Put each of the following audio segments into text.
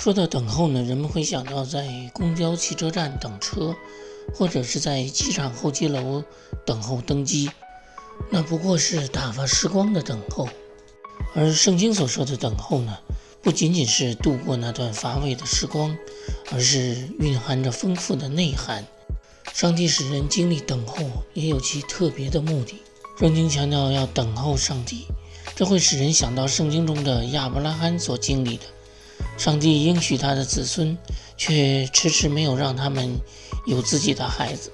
说到等候呢，人们会想到在公交汽车站等车，或者是在机场候机楼等候登机，那不过是打发时光的等候。而圣经所说的等候呢，不仅仅是度过那段乏味的时光，而是蕴含着丰富的内涵。上帝使人经历等候，也有其特别的目的。圣经强调要等候上帝，这会使人想到圣经中的亚伯拉罕所经历的。上帝应许他的子孙，却迟迟没有让他们有自己的孩子，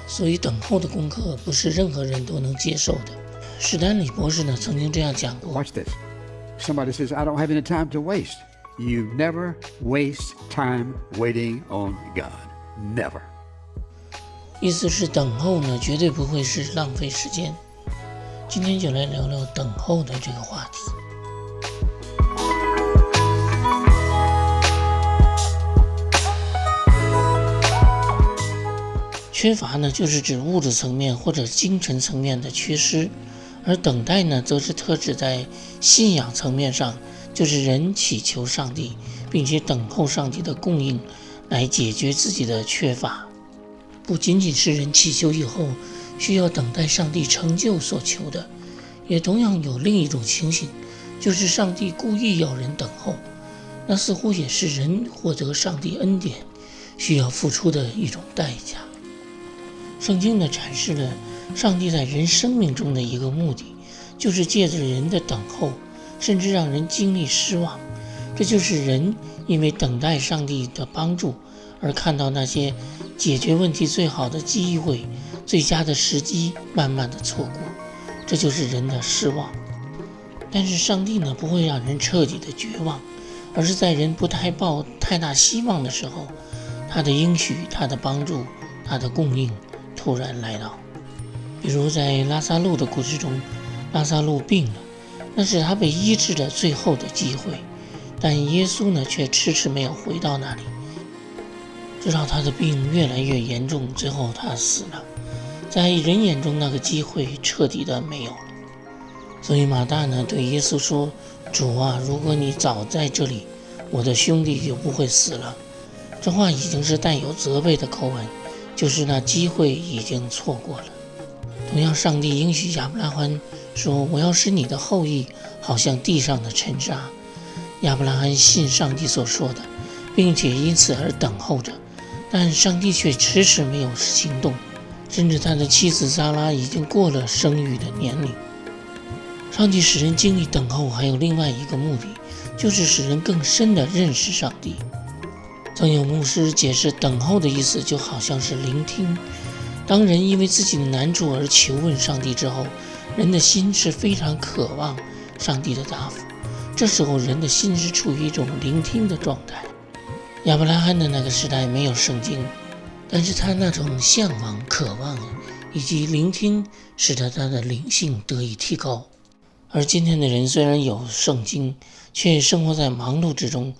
所以等候的功课不是任何人都能接受的。史丹利博士呢曾经这样讲过 Watch this. Somebody says, I don't have any time to waste. You never waste time waiting on God. Never. 意思是等候呢绝对不会是浪费时间。今天就来聊聊等候的这个话题。缺乏呢，就是指物质层面或者精神层面的缺失，而等待呢，则是特指在信仰层面上，就是人祈求上帝，并且等候上帝的供应，来解决自己的缺乏。不仅仅是人祈求以后需要等待上帝成就所求的，也同样有另一种情形，就是上帝故意要人等候，那似乎也是人获得上帝恩典需要付出的一种代价。圣经呢阐释了上帝在人生命中的一个目的，就是借着人的等候，甚至让人经历失望。这就是人因为等待上帝的帮助，而看到那些解决问题最好的机会、最佳的时机慢慢的错过，这就是人的失望。但是上帝呢不会让人彻底的绝望，而是在人不太抱太大希望的时候，他的应许、他的帮助、他的供应突然来到。比如在拉撒路的故事中，拉撒路病了，那是他被医治的最后的机会，但耶稣呢却迟迟没有回到那里，直到他的病越来越严重，最后他死了。在人眼中那个机会彻底的没有了。所以马大呢对耶稣说，主啊，如果你早在这里，我的兄弟就不会死了。这话已经是带有责备的口吻，就是那机会已经错过了。同样，上帝应许亚伯拉罕说，我要使你的后裔好像地上的尘沙。亚伯拉罕信上帝所说的，并且因此而等候着，但上帝却迟迟没有行动，甚至他的妻子撒拉已经过了生育的年龄。上帝使人经历等候还有另外一个目的，就是使人更深地认识上帝。曾有牧师解释等候的意思就好像是聆听。当人因为自己的难处而求问上帝之后，人的心是非常渴望上帝的答复，这时候人的心是处于一种聆听的状态。亚伯拉罕的那个时代没有圣经，但是他那种向往、渴望以及聆听使得他的灵性得以提高。而今天的人虽然有圣经，却生活在忙碌之中，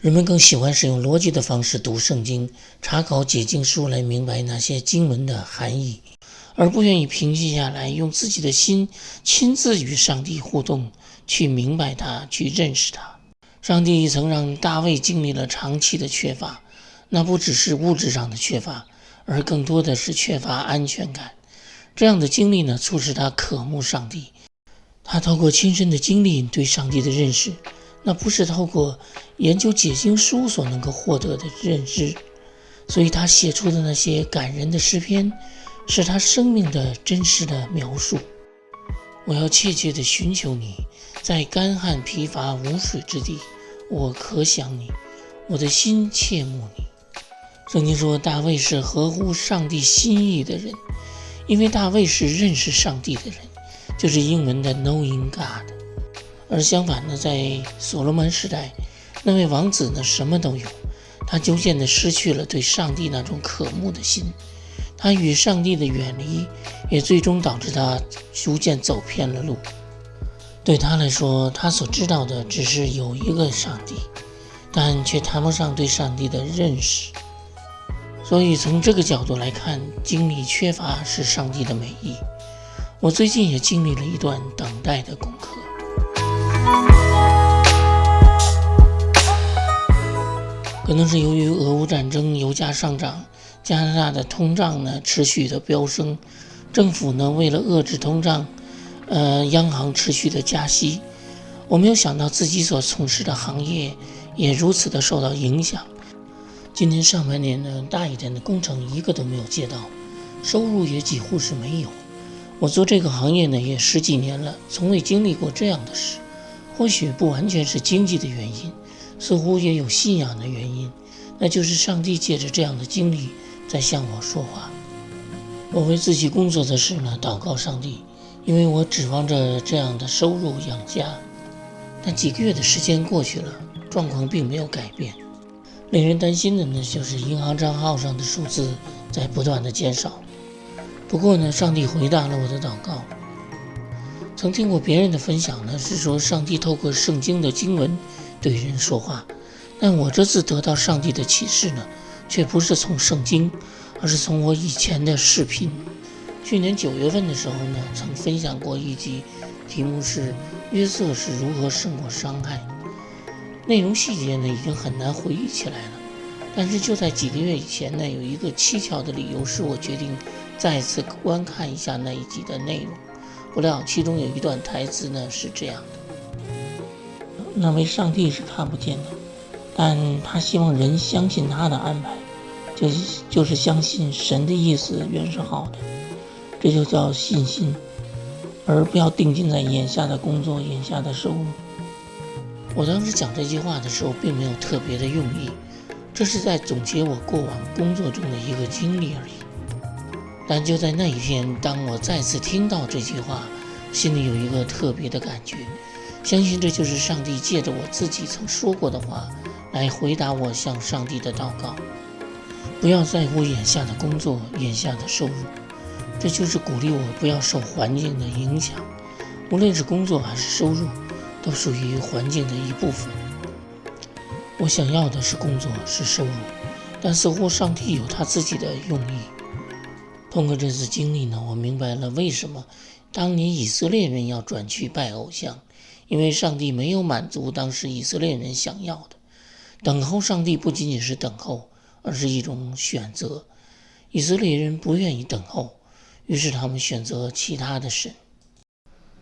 人们更喜欢使用逻辑的方式读圣经，查考解经书来明白那些经文的含义，而不愿意平静下来，用自己的心亲自与上帝互动，去明白他，去认识他。上帝曾让大卫经历了长期的缺乏，那不只是物质上的缺乏，而更多的是缺乏安全感。这样的经历呢，促使他渴慕上帝。他透过亲身的经历对上帝的认识，那不是透过研究解经书所能够获得的认知，所以他写出的那些感人的诗篇，是他生命的真实的描述。我要切切地寻求你，在干旱疲乏无水之地，我可想你，我的心切慕你。圣经说大卫是合乎上帝心意的人，因为大卫是认识上帝的人，就是英文的 knowing God。而相反呢，在所罗门时代，那位王子呢什么都有，他逐渐地失去了对上帝那种渴慕的心，他与上帝的远离，也最终导致他逐渐走偏了路。对他来说，他所知道的只是有一个上帝，但却谈不上对上帝的认识。所以从这个角度来看，经历缺乏是上帝的美意。我最近也经历了一段等待的功课。可能是由于俄乌战争、油价上涨、加拿大的通胀呢持续的飙升，政府呢为了遏制通胀，央行持续的加息。我没有想到自己所从事的行业也如此的受到影响。今年上半年呢，大一点的工程一个都没有接到，收入也几乎是没有。我做这个行业呢也10几年了，从未经历过这样的事。或许不完全是经济的原因，似乎也有信仰的原因，那就是上帝借着这样的经历在向我说话。我为自己工作的事呢祷告上帝，因为我指望着这样的收入养家。但几个月的时间过去了，状况并没有改变。令人担心的呢，就是银行账号上的数字在不断的减少。不过呢，上帝回答了我的祷告。曾听过别人的分享呢，是说上帝透过圣经的经文对人说话，但我这次得到上帝的启示呢，却不是从圣经，而是从我以前的视频。去年9月份的时候呢，曾分享过一集，题目是约瑟是如何胜过伤害。内容细节呢已经很难回忆起来了，但是就在几个月以前呢，有一个蹊跷的理由使我决定再次观看一下那一集的内容。不料其中有一段台词呢是这样的：那位上帝是看不见的，但他希望人相信他的安排，就是相信神的意思原是好的，这就叫信心，而不要定睛在眼下的工作、眼下的收入。我当时讲这句话的时候并没有特别的用意，这是在总结我过往工作中的一个经历而已。但就在那一天，当我再次听到这句话，心里有一个特别的感觉，相信这就是上帝借着我自己曾说过的话来回答我向上帝的祷告。不要在乎眼下的工作、眼下的收入，这就是鼓励我不要受环境的影响。无论是工作还是收入，都属于环境的一部分。我想要的是工作，是收入，但似乎上帝有他自己的用意。通过这次经历呢，我明白了为什么当年以色列人要转去拜偶像，因为上帝没有满足当时以色列人想要的。等候上帝不仅仅是等候，而是一种选择。以色列人不愿意等候，于是他们选择其他的神。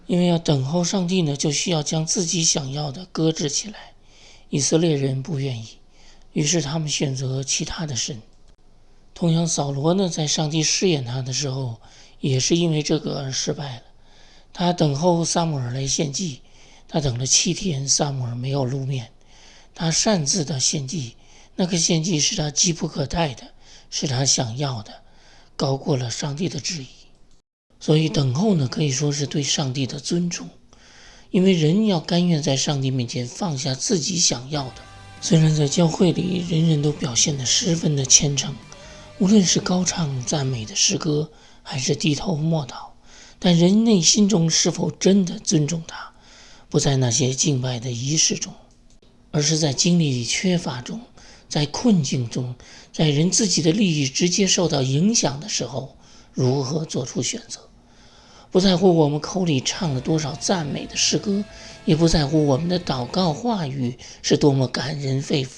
因为要等候上帝呢，就需要将自己想要的搁置起来。以色列人不愿意，于是他们选择其他的神。同样，扫罗呢，在上帝试验他的时候，也是因为这个而失败了。他等候撒母耳来献祭，他等了7天，撒母耳没有露面。他擅自的献祭，那个献祭是他急不可待的，是他想要的，高过了上帝的旨意。所以等候呢，可以说是对上帝的尊重，因为人要甘愿在上帝面前放下自己想要的。虽然在教会里人人都表现得十分的虔诚，无论是高唱赞美的诗歌，还是低头默祷，但人内心中是否真的尊重他，不在那些敬拜的仪式中，而是在经历缺乏中，在困境中，在人自己的利益直接受到影响的时候，如何做出选择。不在乎我们口里唱了多少赞美的诗歌，也不在乎我们的祷告话语是多么感人肺腑，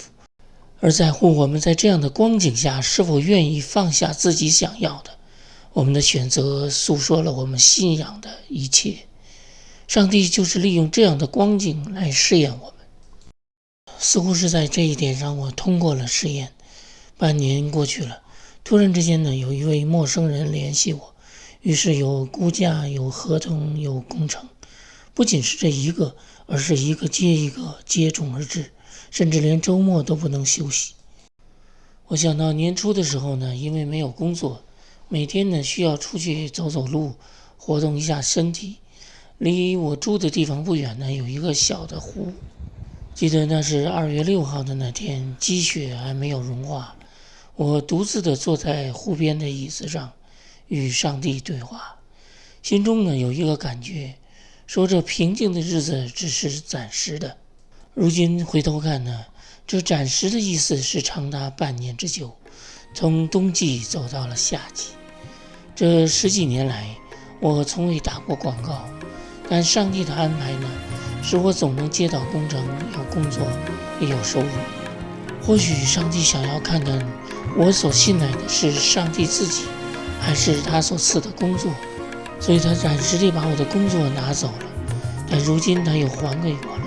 而在乎我们在这样的光景下是否愿意放下自己想要的。我们的选择诉说了我们信仰的一切。上帝就是利用这样的光景来试验我们。似乎是在这一点上我通过了试验。半年过去了，突然之间呢，有一位陌生人联系我，于是有估价，有合同，有工程，不仅是这一个，而是一个接一个接踵而至，甚至连周末都不能休息。我想到年初的时候呢，因为没有工作，每天呢需要出去走走路，活动一下身体。离我住的地方不远呢，有一个小的湖。记得那是2月6号的那天，积雪还没有融化，我独自的坐在湖边的椅子上，与上帝对话。心中呢有一个感觉，说这平静的日子只是暂时的。如今回头看呢，这暂时的意思是长达半年之久，从冬季走到了夏季。这10几年来，我从未打过广告，但上帝的安排呢，使我总能接到工程，有工作，也有收入。或许上帝想要看看我所信赖的是上帝自己，还是他所赐的工作，所以他暂时地把我的工作拿走了，但如今他又还给我了。